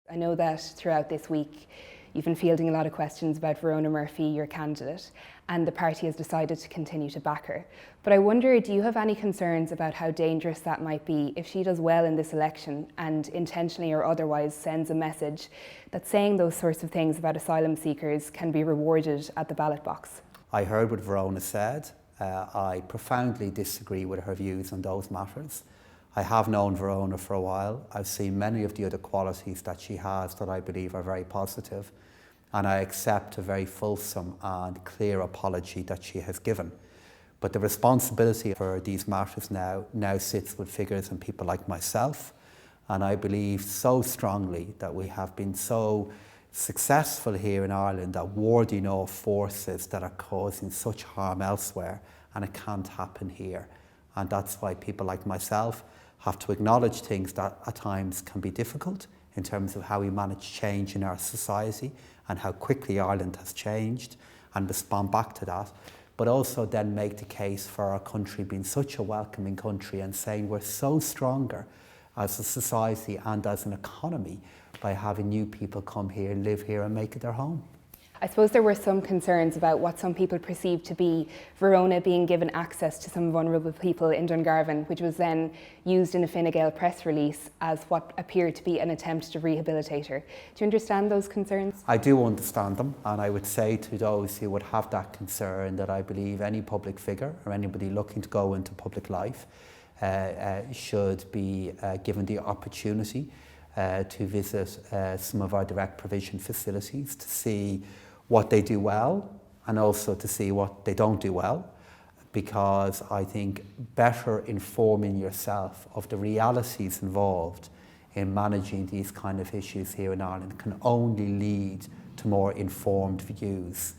I know that throughout this week you've been fielding a lot of questions about Verona Murphy, your candidate, and the party has decided to continue to back her. But I wonder, do you have any concerns about how dangerous that might be if she does well in this election and intentionally or otherwise sends a message that saying those sorts of things about asylum seekers can be rewarded at the ballot box? I heard what Verona said. I profoundly disagree with her views on those matters. I have known Verona for a while. I've seen many of the other qualities that she has that I believe are very positive, and I accept a very fulsome and clear apology that she has given. But the responsibility for these matters now sits with figures and people like myself, and I believe so strongly that we have been so successful here in Ireland at warding off forces that are causing such harm elsewhere, and it can't happen here. And that's why people like myself have to acknowledge things that at times can be difficult in terms of how we manage change in our society and how quickly Ireland has changed, and respond back to that, but also then make the case for our country being such a welcoming country and saying we're so stronger as a society and as an economy by having new people come here, live here and make it their home. I suppose there were some concerns about what some people perceived to be Verona being given access to some vulnerable people in Dungarvan, which was then used in a Fine Gael press release as what appeared to be an attempt to rehabilitate her. Do you understand those concerns? I do understand them, and I would say to those who would have that concern that I believe any public figure or anybody looking to go into public life should be given the opportunity to visit some of our direct provision facilities to see what they do well and also to see what they don't do well, because I think better informing yourself of the realities involved in managing these kind of issues here in Ireland can only lead to more informed views.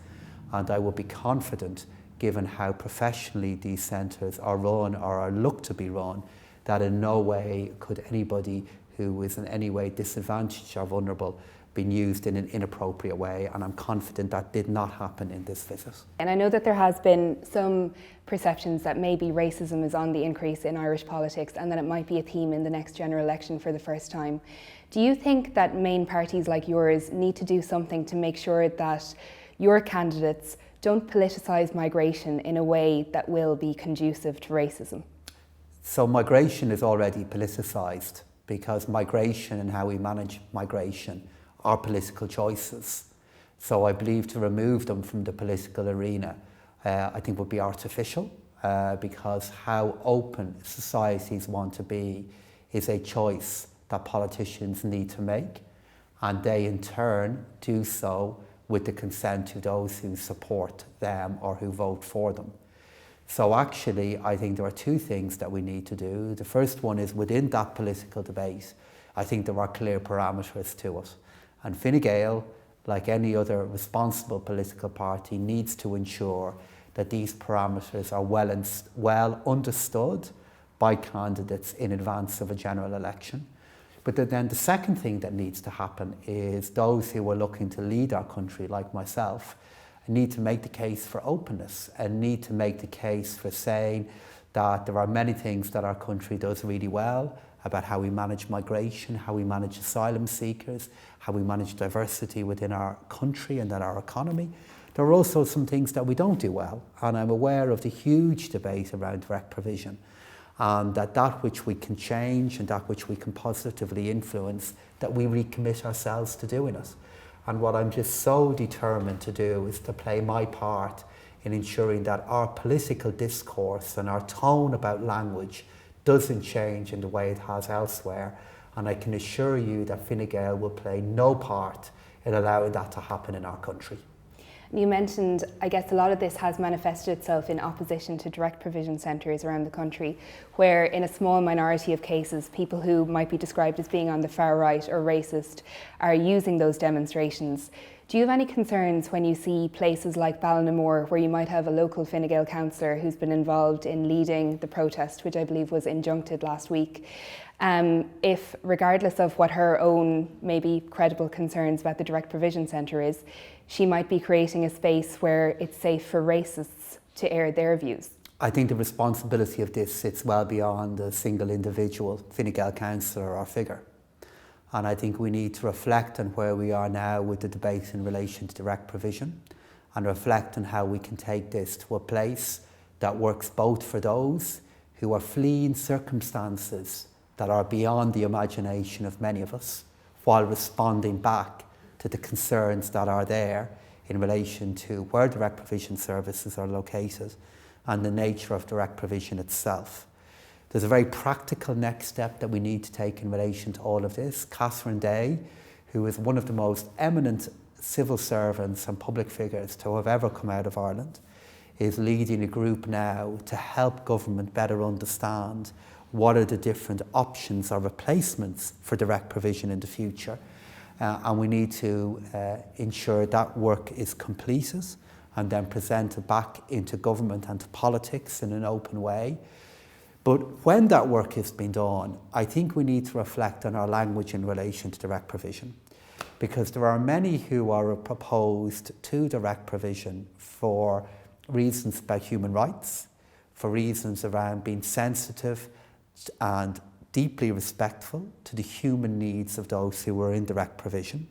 And I would be confident, given how professionally these centres are run or are looked to be run, that in no way could anybody who is in any way disadvantaged or vulnerable being used in an inappropriate way, and I'm confident that did not happen in this visit. And I know that there has been some perceptions that maybe racism is on the increase in Irish politics and that it might be a theme in the next general election for the first time. Do you think that main parties like yours need to do something to make sure that your candidates don't politicise migration in a way that will be conducive to racism? So migration is already politicised, because migration and how we manage migration are political choices. So I believe to remove them from the political arena I think would be artificial, because how open societies want to be is a choice that politicians need to make, and they in turn do so with the consent of those who support them or who vote for them. So actually, I think there are two things that we need to do. The first one is within that political debate, I think there are clear parameters to it. And Fine Gael, like any other responsible political party, needs to ensure that these parameters are well understood by candidates in advance of a general election. But then the second thing that needs to happen is those who are looking to lead our country, like myself, need to make the case for openness and need to make the case for saying that there are many things that our country does really well about how we manage migration, how we manage asylum seekers, how we manage diversity within our country and in our economy. There are also some things that we don't do well, and I'm aware of the huge debate around direct provision, and that which we can change and that which we can positively influence, that we recommit ourselves to doing it. And what I'm just so determined to do is to play my part in ensuring that our political discourse and our tone about language doesn't change in the way it has elsewhere. And I can assure you that Fine Gael will play no part in allowing that to happen in our country. You mentioned, I guess a lot of this has manifested itself in opposition to direct provision centres around the country, where in a small minority of cases, people who might be described as being on the far right or racist are using those demonstrations. Do you have any concerns when you see places like Ballinamore, where you might have a local Fine Gael councillor who's been involved in leading the protest, which I believe was injuncted last week, if, regardless of what her own maybe credible concerns about the direct provision centre is, she might be creating a space where it's safe for racists to air their views? I think the responsibility of this sits well beyond a single individual Fine Gael councillor or figure. And I think we need to reflect on where we are now with the debate in relation to direct provision, and reflect on how we can take this to a place that works both for those who are fleeing circumstances that are beyond the imagination of many of us, while responding back to the concerns that are there in relation to where direct provision services are located and the nature of direct provision itself. There's a very practical next step that we need to take in relation to all of this. Catherine Day, who is one of the most eminent civil servants and public figures to have ever come out of Ireland, is leading a group now to help government better understand what are the different options or replacements for direct provision in the future. And we need to ensure that work is completed and then presented back into government and to politics in an open way. But when that work has been done, I think we need to reflect on our language in relation to direct provision, because there are many who are opposed to direct provision for reasons about human rights, for reasons around being sensitive and deeply respectful to the human needs of those who are in direct provision.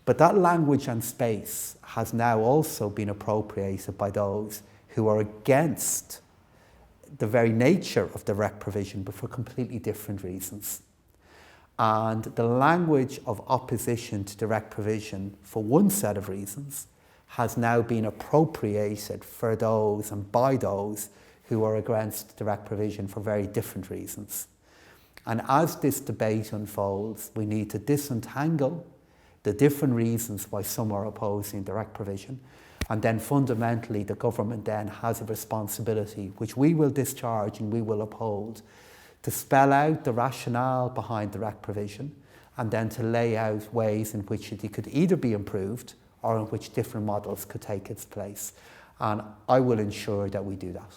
But that language and space has now also been appropriated by those who are against the very nature of direct provision, but for completely different reasons. And the language of opposition to direct provision for one set of reasons has now been appropriated for those and by those who are against direct provision for very different reasons. And as this debate unfolds, we need to disentangle the different reasons why some are opposing direct provision. And then fundamentally, the government then has a responsibility, which we will discharge and we will uphold, to spell out the rationale behind direct provision, and then to lay out ways in which it could either be improved or in which different models could take its place. And I will ensure that we do that.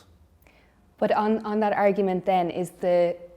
But on that argument then,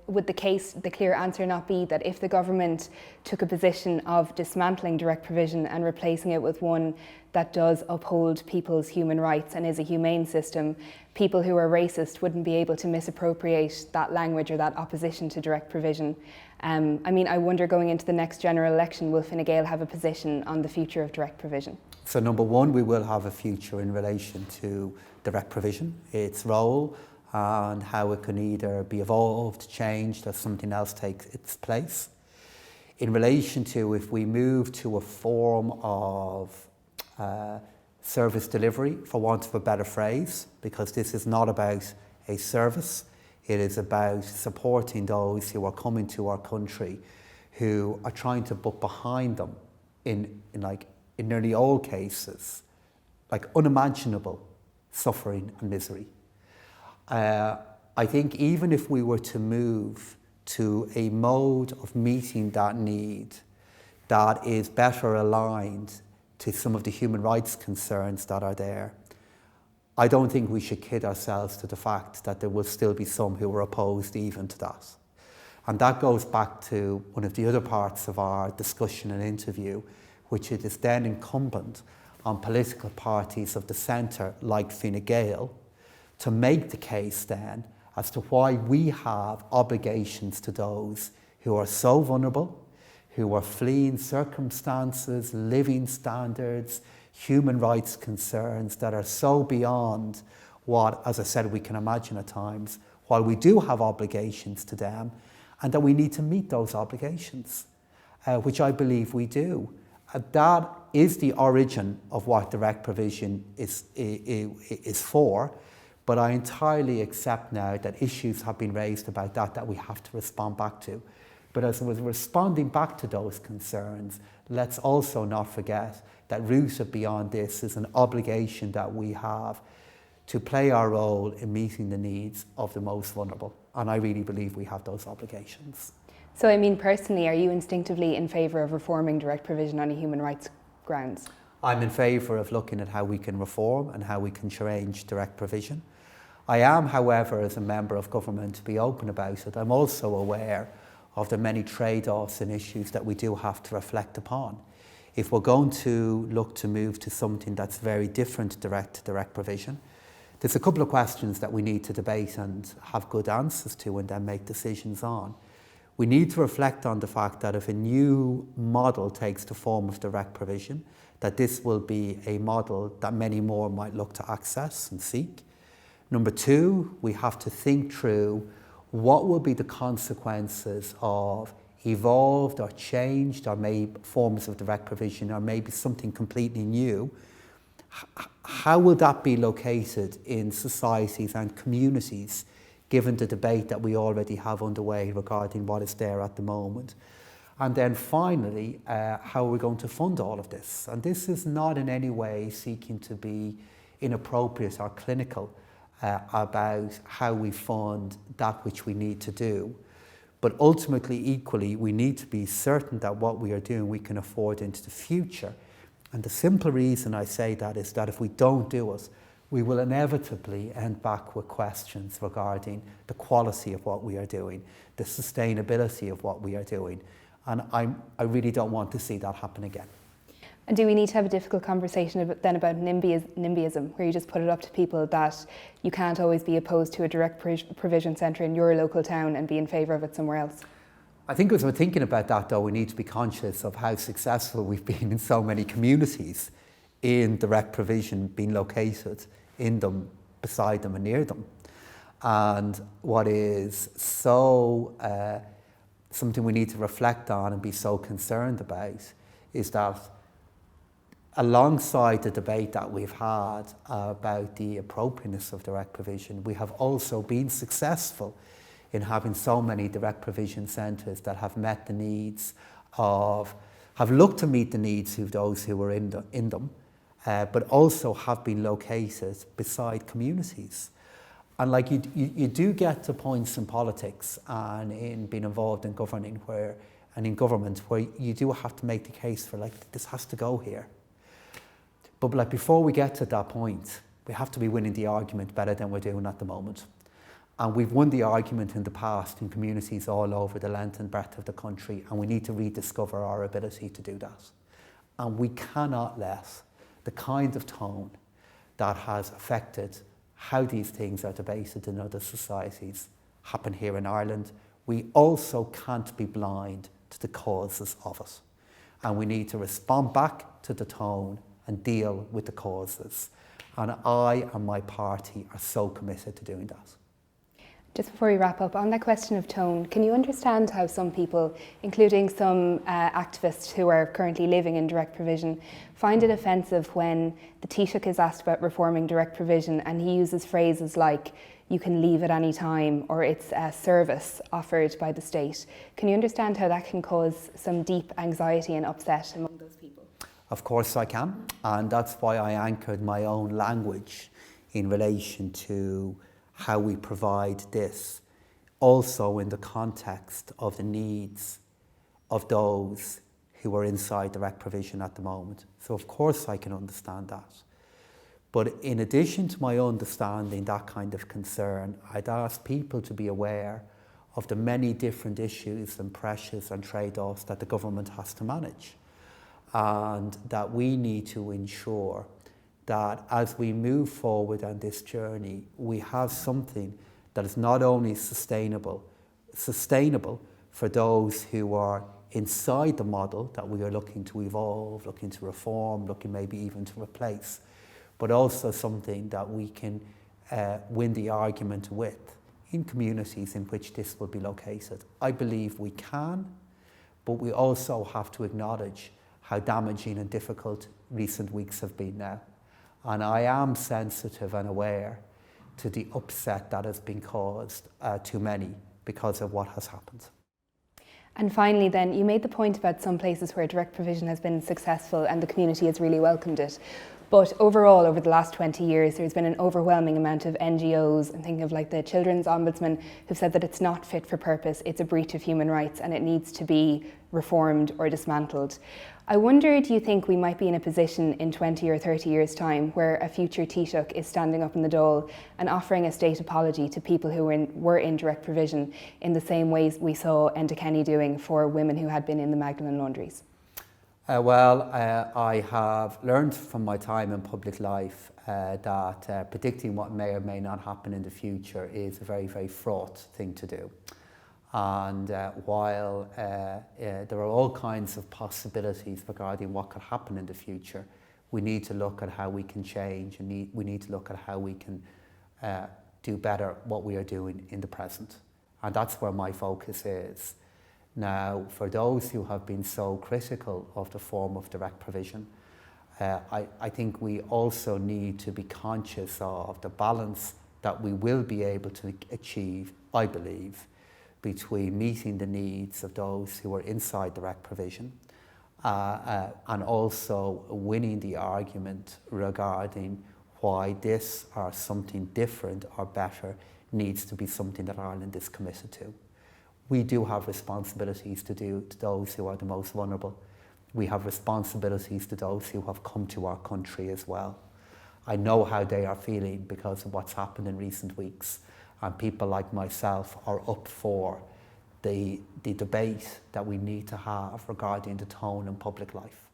would the clear answer not be that if the government took a position of dismantling direct provision and replacing it with one that does uphold people's human rights and is a humane system, people who are racist wouldn't be able to misappropriate that language or that opposition to direct provision? I wonder, going into the next general election, will Fine Gael have a position on the future of direct provision? So number one, we will have a future in relation to direct provision, its role, and how it can either be evolved, changed, or something else takes its place. In relation to if we move to a form of service delivery, for want of a better phrase, because this is not about a service, it is about supporting those who are coming to our country who are trying to put behind them in nearly all cases, like unimaginable suffering and misery. I think even if we were to move to a mode of meeting that need that is better aligned to some of the human rights concerns that are there, I don't think we should kid ourselves to the fact that there will still be some who are opposed even to that. And that goes back to one of the other parts of our discussion and interview, which it is then incumbent on political parties of the centre, like Fine Gael, to make the case then as to why we have obligations to those who are so vulnerable, who are fleeing circumstances, living standards, human rights concerns that are so beyond what, as I said, we can imagine at times, while we do have obligations to them, and that we need to meet those obligations, which I believe we do. That is the origin of what direct provision is for. But I entirely accept now that issues have been raised about that we have to respond back to. But as we're responding back to those concerns, let's also not forget that rooted beyond this is an obligation that we have to play our role in meeting the needs of the most vulnerable. And I really believe we have those obligations. So personally, are you instinctively in favour of reforming direct provision on a human rights grounds? I'm in favour of looking at how we can reform and how we can change direct provision. I am, however, as a member of government, to be open about it, I'm also aware of the many trade-offs and issues that we do have to reflect upon. If we're going to look to move to something that's very different to direct provision, there's a couple of questions that we need to debate and have good answers to and then make decisions on. We need to reflect on the fact that if a new model takes the form of direct provision, that this will be a model that many more might look to access and seek. Number two, we have to think through what will be the consequences of evolved or changed or maybe forms of direct provision or maybe something completely new. How will that be located in societies and communities, given the debate that we already have underway regarding what is there at the moment? And then finally, how are we going to fund all of this? And this is not in any way seeking to be inappropriate or clinical about how we fund that which we need to do. But ultimately, equally, we need to be certain that what we are doing we can afford into the future. And the simple reason I say that is that if we don't do it, we will inevitably end back with questions regarding the quality of what we are doing, the sustainability of what we are doing. And I really don't want to see that happen again. And do we need to have a difficult conversation about NIMBYism, where you just put it up to people that you can't always be opposed to a direct provision centre in your local town and be in favour of it somewhere else? I think as we're thinking about that, though, we need to be conscious of how successful we've been in so many communities in direct provision being located in them, beside them and near them. And what is so something we need to reflect on and be so concerned about is that alongside the debate that we've had about the appropriateness of direct provision, we have also been successful in having so many direct provision centres that have met the needs have looked to meet the needs of those who are in them, but also have been located beside communities. And like you do get to points in politics and in being involved in governing in government where you do have to make the case for like, this has to go here. But like before we get to that point, we have to be winning the argument better than we're doing at the moment. And we've won the argument in the past in communities all over the length and breadth of the country, and we need to rediscover our ability to do that. And we cannot let the kind of tone that has affected how these things are debated in other societies happen here in Ireland. We also can't be blind to the causes of it. And we need to respond back to the tone and deal with the causes. And I and my party are so committed to doing that. Just before we wrap up, on that question of tone, can you understand how some people, including some activists who are currently living in direct provision, find it offensive when the Taoiseach is asked about reforming direct provision and he uses phrases like, you can leave at any time, or it's a service offered by the state? Can you understand how that can cause some deep anxiety and upset among those people? Of course I can, and that's why I anchored my own language in relation to how we provide this, also in the context of the needs of those who are inside direct provision at the moment. So of course I can understand that. But in addition to my understanding that kind of concern, I'd ask people to be aware of the many different issues and pressures and trade-offs that the government has to manage. And that we need to ensure that as we move forward on this journey, we have something that is not only sustainable for those who are inside the model that we are looking to evolve, looking to reform, looking maybe even to replace, but also something that we can win the argument with in communities in which this will be located. I believe we can, but we also have to acknowledge how damaging and difficult recent weeks have been now. And I am sensitive and aware to the upset that has been caused to many because of what has happened. And finally then, you made the point about some places where direct provision has been successful and the community has really welcomed it. But overall, over the last 20 years, there's been an overwhelming amount of NGOs, and think of like the Children's Ombudsman, who've said that it's not fit for purpose, it's a breach of human rights and it needs to be reformed or dismantled. I wonder, do you think we might be in a position in 20 or 30 years' time where a future Taoiseach is standing up in the Dáil and offering a state apology to people who were in direct provision in the same ways we saw Enda Kenny doing for women who had been in the Magdalen laundries? I have learned from my time in public life that predicting what may or may not happen in the future is a very, very fraught thing to do. And while there are all kinds of possibilities regarding what could happen in the future, we need to look at how we can change, and we need to look at how we can do better what we are doing in the present. And that's where my focus is. Now, for those who have been so critical of the form of direct provision, I think we also need to be conscious of the balance that we will be able to achieve, I believe, between meeting the needs of those who are inside direct provision and also winning the argument regarding why this or something different or better needs to be something that Ireland is committed to. We do have responsibilities to do to those who are the most vulnerable. We have responsibilities to those who have come to our country as well. I know how they are feeling because of what's happened in recent weeks, and people like myself are up for the debate that we need to have regarding the tone in public life.